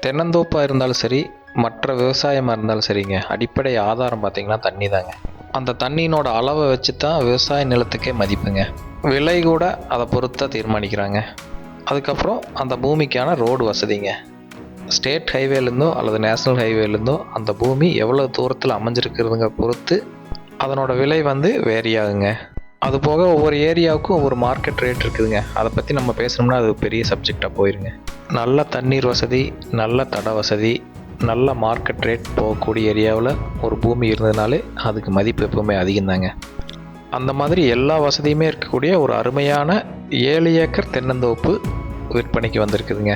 தென்னந்தோப்பாக இருந்தாலும் சரி, மற்ற விவசாயமாக இருந்தாலும் சரிங்க, அடிப்படை ஆதாரம் பார்த்திங்கன்னா தண்ணி தாங்க. அந்த தண்ணியினோட அளவை வச்சு தான் விவசாய நிலத்துக்கே மதிப்புங்க. விலை கூட அதை பொறுத்து தீர்மானிக்கிறாங்க. அதுக்கப்புறம் அந்த பூமிக்கான ரோடு வசதிங்க. ஸ்டேட் ஹைவேலேருந்தோ அல்லது நேஷ்னல் ஹைவேலேருந்தோ அந்த பூமி எவ்வளோ தூரத்தில் அமைஞ்சிருக்கிறதுங்க பொறுத்து அதனோட விலை வேரி ஆகுங்க. அதுபோக ஒவ்வொரு ஏரியாவுக்கும் ஒவ்வொரு மார்க்கெட் ரேட் இருக்குதுங்க. அதை பற்றி நம்ம பேசணும்னா அது பெரிய சப்ஜெக்டாக போயிருங்க. நல்ல தண்ணீர் வசதி, நல்ல தட வசதி, நல்ல மார்க்கெட் ரேட் போகக்கூடிய ஏரியாவில் ஒரு பூமி இருந்ததுனாலே அதுக்கு மதிப்பு எப்பவுமே அதிகம்தாங்க. அந்த மாதிரி எல்லா வசதியுமே இருக்கக்கூடிய ஒரு அருமையான 7 ஏக்கர் தென்னந்தோப்பு விற்பனைக்கு வந்திருக்குதுங்க.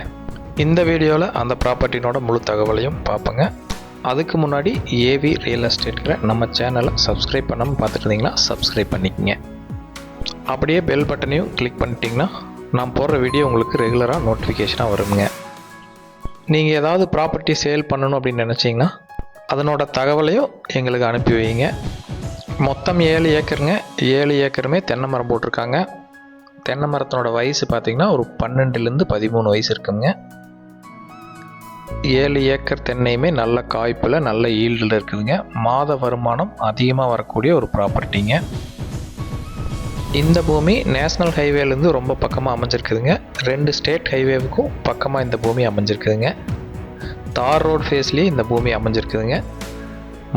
இந்த வீடியோவில் அந்த ப்ராப்பர்ட்டினோட முழு தகவலையும் பார்ப்போங்க. அதுக்கு முன்னாடி ஏவி ரியல் எஸ்டேட்கிற நம்ம சேனலை சப்ஸ்கிரைப் பண்ணாமல் பார்த்துட்டு இருந்தீங்கன்னா சப்ஸ்கிரைப் பண்ணிக்கங்க. அப்படியே பெல் பட்டனையும் கிளிக் பண்ணிட்டீங்கன்னா நான் போடுற வீடியோ உங்களுக்கு ரெகுலராக நோட்டிஃபிகேஷனாக வருங்க. நீங்கள் ஏதாவது ப்ராப்பர்ட்டி சேல் பண்ணணும் அப்படின்னு நினச்சிங்கன்னா அதனோட தகவலையும் எங்களுக்கு அனுப்பி வைங்க. மொத்தம் 7 ஏக்கருங்க. 7 ஏக்கருமே தென்னை மரம் போட்டிருக்காங்க. தென்னை மரத்தினோட வயசு பார்த்திங்கன்னா ஒரு 12லேருந்து 13 வயசு இருக்குங்க. 7 ஏக்கர் தென்னையுமே நல்ல காய்ப்பில் நல்ல ஈல்டில் இருக்குதுங்க. மாத வருமானம் அதிகமாக வரக்கூடிய ஒரு ப்ராப்பர்ட்டிங்க. இந்த பூமி நேஷ்னல் ஹைவேலேருந்து ரொம்ப பக்கமாக அமைஞ்சிருக்குதுங்க. 2 ஸ்டேட் ஹைவேவுக்கும் பக்கமாக இந்த பூமி அமைஞ்சிருக்குதுங்க. தார் ரோடு ஃபேஸ்லேயே இந்த பூமி அமைஞ்சிருக்குதுங்க.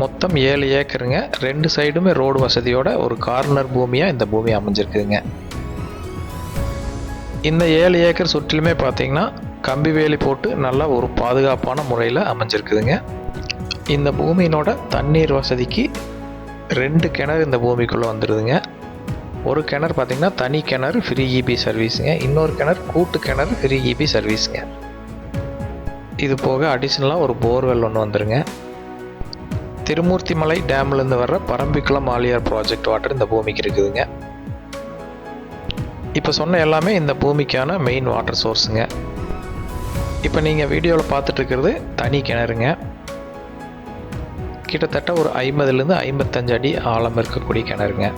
மொத்தம் 7 ஏக்கருங்க. 2 சைடுமே ரோடு வசதியோட ஒரு கார்னர் பூமியாக இந்த பூமி அமைஞ்சிருக்குதுங்க. இந்த 7 ஏக்கர் சுற்றிலுமே பார்த்திங்கன்னா கம்பி வேலி போட்டு நல்லா ஒரு பாதுகாப்பான முறையில் அமைஞ்சிருக்குதுங்க. இந்த பூமியினோட தண்ணீர் வசதிக்கு 2 கிணறு இந்த பூமிக்குள்ளே வந்துடுதுங்க. ஒரு கிணறு பார்த்திங்கன்னா தனி கிணறு ஃப்ரீ இபி சர்வீஸுங்க. இன்னொரு கிணறு கூட்டு கிணறு ஃப்ரீ இபி சர்வீஸுங்க. இது போக அடிஷ்னலாக ஒரு போர்வெல் ஒன்று வந்துருங்க. திருமூர்த்தி மலை டேம்லேருந்து வர்ற பரம்பிக்குளம் ஆலியார் ப்ராஜெக்ட் வாட்டர் இந்த பூமிக்கு இருக்குதுங்க. இப்போ சொன்ன எல்லாமே இந்த பூமிக்கான மெயின் வாட்டர் சோர்ஸுங்க. இப்போ நீங்கள் வீடியோவில் பார்த்துட்ருக்கிறது தனி கிணறுங்க. கிட்டத்தட்ட ஒரு 50லேருந்து 55 அடி ஆழம் இருக்கக்கூடிய கிணறுங்க.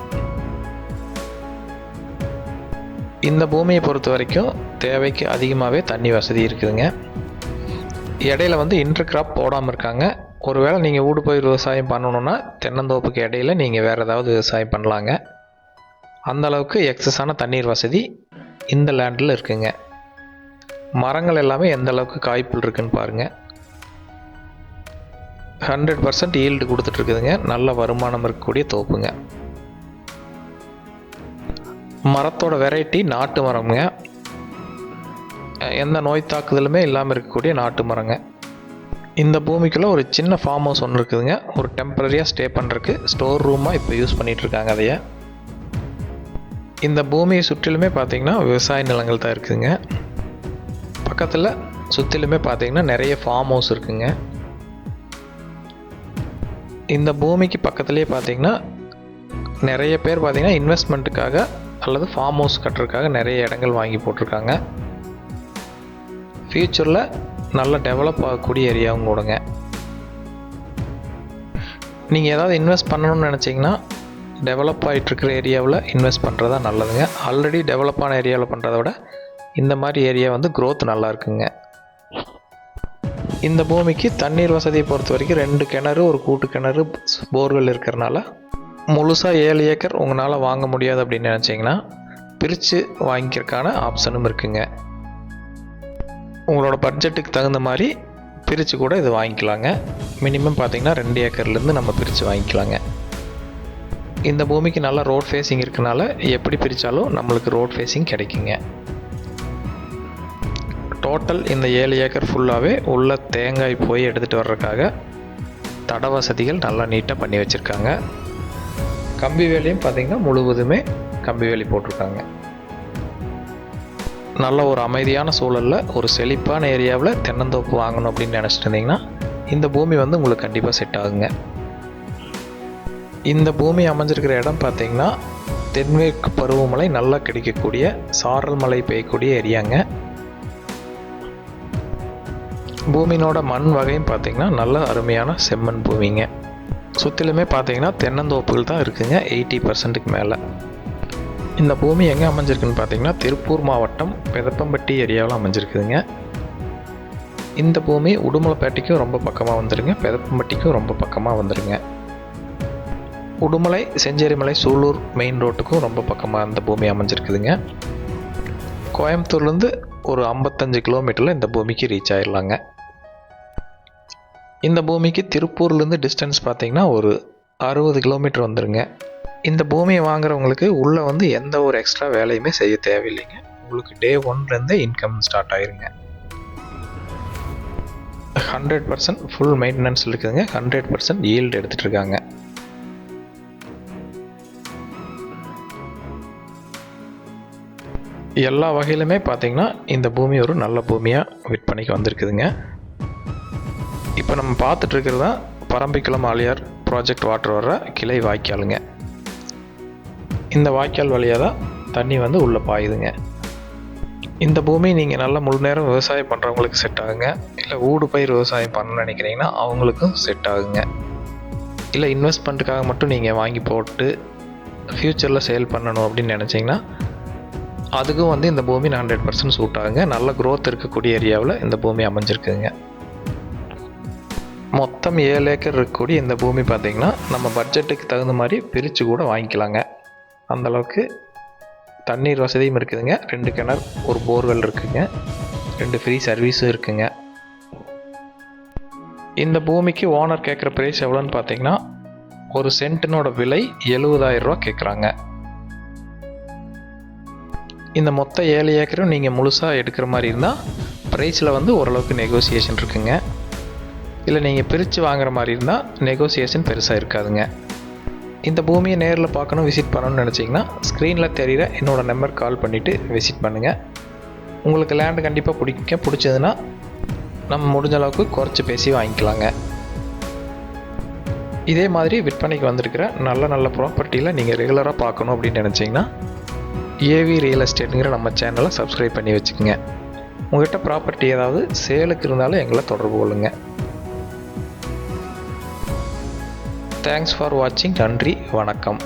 இந்த பூமியை பொறுத்த வரைக்கும் தேவைக்கு அதிகமாகவே தண்ணி வசதி இருக்குதுங்க. இடையில இன்டர் கிராப் போடாமல் இருக்காங்க. ஒருவேளை நீங்கள் ஊடு பயிர் விவசாயம் பண்ணணுன்னா தென்னந்தோப்புக்கு இடையில நீங்கள் வேறு ஏதாவது விவசாயம் பண்ணலாங்க. அந்தளவுக்கு எக்ஸஸான தண்ணீர் வசதி இந்த லேண்டில் இருக்குங்க. மரங்கள் எல்லாமே எந்த அளவுக்கு காய்ப்புள் இருக்குன்னு பாருங்கள். 100% ஈல்டு கொடுத்துட்ருக்குதுங்க. நல்ல வருமானம் இருக்கக்கூடிய தோப்புங்க. மரத்தோட வெரைட்டி நாட்டு மரம்ங்க. எந்த நோய் தாக்குதலுமே இல்லாமல் இருக்கக்கூடிய நாட்டு மரங்க. இந்த பூமிக்குள்ளே ஒரு சின்ன ஃபார்ம் ஹவுஸ் ஒன்று இருக்குதுங்க. ஒரு டெம்பரரியாக ஸ்டே பண்ணுறதுக்கு ஸ்டோர் ரூமாக இப்போ யூஸ் பண்ணிகிட்ருக்காங்க. அதையே இந்த பூமியை சுற்றிலுமே பார்த்திங்கன்னா விவசாய நிலங்கள் தான் இருக்குதுங்க. பக்கத்தில் சுற்றிலுமே பார்த்திங்கன்னா நிறைய ஃபார்ம் ஹவுஸ் இருக்குங்க. இந்த பூமிக்கு பக்கத்துலேயே பார்த்திங்கன்னா நிறைய பேர் பார்த்திங்கன்னா இன்வெஸ்ட்மெண்ட்டுக்காக அல்லது ஃபார்ம் ஹவுஸ் கட்டுறதுக்காக நிறைய இடங்கள் வாங்கி போட்டிருக்காங்க. ஃப்யூச்சரில் நல்ல டெவலப் ஆகக்கூடிய ஏரியாவும் கூடங்க. நீங்கள் ஏதாவது இன்வெஸ்ட் பண்ணணும்னு நினச்சிங்கன்னா டெவலப் ஆகிட்டுருக்கிற ஏரியாவில் இன்வெஸ்ட் பண்ணுறது தான் நல்லதுங்க. ஆல்ரெடி டெவலப்பான ஏரியாவில் பண்ணுறத விட இந்த மாதிரி ஏரியா க்ரோத் நல்லா இருக்குங்க. இந்த பூமிக்கு தண்ணீர் வசதியை பொறுத்த வரைக்கும் 2 கிணறு ஒரு கூட்டு கிணறு போர்வெல் இருக்கிறனால முழுசாக 7 ஏக்கர் உங்களால் வாங்க முடியாது அப்படின்னு நினச்சிங்கன்னா பிரித்து வாங்கிக்கிறதுக்கான ஆப்ஷனும் இருக்குங்க. உங்களோட பட்ஜெட்டுக்கு தகுந்த மாதிரி பிரித்து கூட இது வாங்கிக்கலாங்க. மினிமம் பார்த்திங்கன்னா 2 ஏக்கர்லேருந்து நம்ம பிரித்து வாங்கிக்கலாங்க. இந்த பூமிக்கு நல்லா ரோட் ஃபேஸிங் இருக்கனால எப்படி பிரித்தாலும் நம்மளுக்கு ரோட் ஃபேஸிங் கிடைக்குங்க. டோட்டல் இந்த 7 ஏக்கர் ஃபுல்லாகவே உள்ள தேங்காய் போய் எடுத்துகிட்டு வர்றதுக்காக தட வசதிகள் நல்லா நீட்டாக பண்ணி வச்சுருக்காங்க. கம்பி வேலியும் பார்த்திங்கன்னா முழுவதுமே கம்பி வேலி போட்டிருக்காங்க. நல்ல ஒரு அமைதியான சூழலில் ஒரு செழிப்பான ஏரியாவில் தென்னந்தோப்பு வாங்கணும் அப்படின்னு நினச்சிட்டு இருந்தீங்கன்னா இந்த பூமி உங்களுக்கு கண்டிப்பாக செட் ஆகுங்க. இந்த பூமி அமைஞ்சிருக்கிற இடம் பார்த்திங்கன்னா தென்மேற்கு பருவமழை நல்லா கிடைக்கக்கூடிய சாரல் மழை பெய்யக்கூடிய ஏரியாங்க. பூமியினோட மண் வகையும் பார்த்திங்கன்னா நல்ல அருமையான செம்மண் பூமிங்க. சுற்றிலுமே பார்த்திங்கன்னா தென்னந்தோப்புகள் தான் இருக்குதுங்க. 80%க்கு மேலே. இந்த பூமி எங்கே அமைஞ்சிருக்குன்னு பார்த்திங்கன்னா திருப்பூர் மாவட்டம் பெதப்பம்பட்டி ஏரியாவில் அமைஞ்சிருக்குதுங்க. இந்த பூமி உடுமலைப்பேட்டைக்கும் ரொம்ப பக்கமாக வந்துடுங்க, பெதப்பம்பட்டிக்கும் ரொம்ப பக்கமாக வந்துடுங்க. உடுமலை, செஞ்சேரிமலை, சூலூர் மெயின் ரோட்டுக்கும் ரொம்ப பக்கமாக இந்த பூமி அமைஞ்சிருக்குதுங்க. கோயம்புத்தூர்லேருந்து ஒரு 55 கிலோமீட்டரில் இந்த பூமிக்கு ரீச் ஆயிடலாங்க. இந்த பூமிக்கு திருப்பூர்லேருந்து டிஸ்டன்ஸ் பார்த்திங்கன்னா ஒரு 60 கிலோமீட்டர் வந்துடுங்க. இந்த பூமியை வாங்குறவங்களுக்கு உள்ளே வந்து எந்த ஒரு எக்ஸ்ட்ரா வேலையுமே செய்ய தேவையில்லைங்க. உங்களுக்கு டே 1லேருந்தே இன்கம் ஸ்டார்ட் ஆயிருங்க. 100% ஃபுல் மெயின்டெனன்ஸ் இருக்குதுங்க. 100% ஈல்டு எடுத்துகிட்டு இருக்காங்க. எல்லா வகையிலுமே பார்த்திங்கன்னா இந்த பூமி ஒரு நல்ல பூமியாக விற்பனைக்கு வந்திருக்குதுங்க. இப்போ நம்ம பார்த்துட்ருக்கிறது தான் பரம்பிக்குளம் ஆழியார் ப்ராஜெக்ட் வாட்டர் வர்ற கிளை வாய்க்காலுங்க. இந்த வாய்க்கால் வழியாக தான் தண்ணி வந்து உள்ளே பாயுதுங்க. இந்த பூமி நீங்கள் நல்ல முழு நேரம் விவசாயம் பண்ணுறவங்களுக்கு செட் ஆகுங்க. இல்லை ஊடு பயிர் விவசாயம் பண்ணணும்னு நினைக்கிறீங்கன்னா அவங்களுக்கும் செட் ஆகுங்க. இல்லை இன்வெஸ்ட்மெண்ட்டுக்காக மட்டும் நீங்கள் வாங்கி போட்டு ஃப்யூச்சரில் சேல் பண்ணணும் அப்படின்னு நினச்சிங்கன்னா அதுக்கும் வந்து இந்த பூமி 100% சூட் ஆகுங்க. நல்ல க்ரோத் இருக்கக்கூடிய ஏரியாவில் இந்த பூமி அமைஞ்சிருக்குங்க. மொத்தம் 7 ஏக்கர் இருக்கக்கூடிய இந்த பூமி பார்த்திங்கன்னா நம்ம பட்ஜெட்டுக்கு தகுந்த மாதிரி பிரித்து கூட வாங்கிக்கலாங்க. அந்தளவுக்கு தண்ணீர் வசதியும் இருக்குதுங்க. 2 கிணறு, ஒரு போர்வெல் இருக்குங்க, 2 ஃப்ரீ சர்வீஸும் இருக்குங்க. இந்த பூமிக்கு ஓனர் கேட்குற ப்ரைஸ் எவ்வளோன்னு பார்த்தீங்கன்னா ஒரு சென்ட்டினோட விலை 70,000 ரூபா கேட்குறாங்க. இந்த மொத்த 7 ஏக்கரும் நீங்கள் முழுசாக எடுக்கிற மாதிரி இருந்தால் ப்ரைஸில் வந்து ஓரளவுக்கு நெகோசியேஷன் இருக்குங்க. இல்லை நீங்கள் பிரித்து வாங்குற மாதிரி இருந்தால் நெகோசியேஷன் பெருசாக இருக்காதுங்க. இந்த பூமியை நேரில் பார்க்கணும், விசிட் பண்ணணும்னு நினச்சிங்கன்னா ஸ்க்ரீனில் தெரிகிற என்னோடய நம்பர் கால் பண்ணிவிட்டு விசிட் பண்ணுங்கள். உங்களுக்கு லேண்டு கண்டிப்பாக பிடிச்சதுன்னா நம்ம முடிஞ்ச அளவுக்கு குறைச்சி பேசி வாங்கிக்கலாங்க. இதே மாதிரி விற்பனைக்கு வந்திருக்கிற நல்ல ப்ராப்பர்ட்டியில் நீங்கள் ரெகுலராக பார்க்கணும் அப்படின்னு நினச்சிங்கன்னா ஏவி ரியல் எஸ்டேட்டுங்கிற நம்ம சேனலை சப்ஸ்கிரைப் பண்ணி வச்சுக்கோங்க. உங்கள்கிட்ட ப்ராப்பர்ட்டி ஏதாவது சேலுக்கு இருந்தாலும் எங்களை தொடர்பு கொள்ளுங்க. தேங்க்ஸ் ஃபார் வாட்சிங். நன்றி, வணக்கம்.